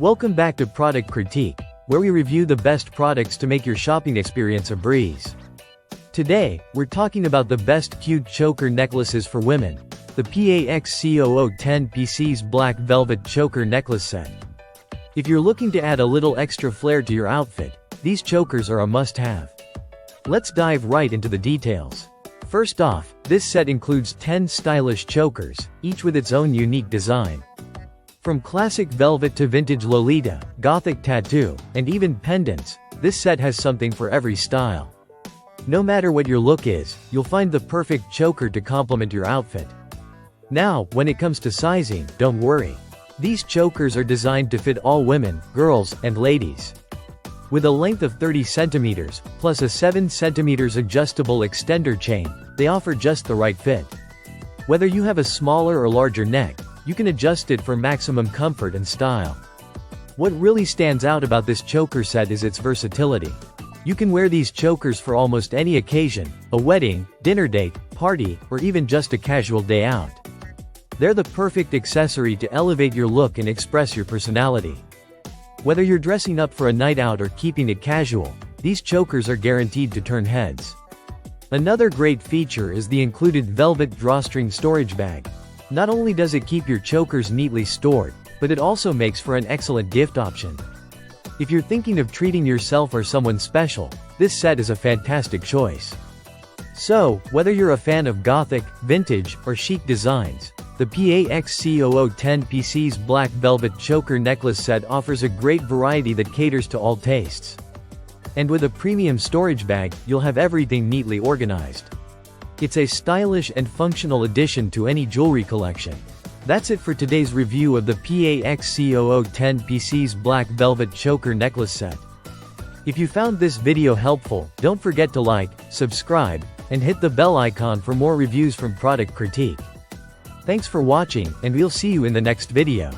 Welcome back to Product Critique, where we review the best products to make your shopping experience a breeze. Today, we're talking about the best cute choker necklaces for women, the PAXCOO 10 pieces black velvet choker necklace set. If you're looking to add a little extra flair to your outfit, these chokers are a must-have. Let's dive right into the details. First off, this set includes 10 stylish chokers, each with its own unique design. From classic velvet to vintage Lolita, gothic tattoo, and even pendants, this set has something for every style. No matter what your look is, you'll find the perfect choker to complement your outfit. Now, when it comes to sizing, don't worry. These chokers are designed to fit all women, girls, and ladies. With a length of 30 centimeters, plus a 7 centimeters adjustable extender chain, they offer just the right fit. Whether you have a smaller or larger neck, you can adjust it for maximum comfort and style. What really stands out about this choker set is its versatility. You can wear these chokers for almost any occasion, a wedding, dinner date, party, or even just a casual day out. They're the perfect accessory to elevate your look and express your personality. Whether you're dressing up for a night out or keeping it casual, these chokers are guaranteed to turn heads. Another great feature is the included velvet drawstring storage bag. Not only does it keep your chokers neatly stored, but it also makes for an excellent gift option. If you're thinking of treating yourself or someone special, this set is a fantastic choice. So, whether you're a fan of gothic, vintage, or chic designs, the PAXCOO 10 pieces black velvet choker necklace set offers a great variety that caters to all tastes. And with a premium storage bag, you'll have everything neatly organized. It's a stylish and functional addition to any jewelry collection. That's it for today's review of the PAXCOO 10 pieces black velvet choker necklace set. If you found this video helpful, don't forget to like, subscribe, and hit the bell icon for more reviews from Product Critique. Thanks for watching, and we'll see you in the next video.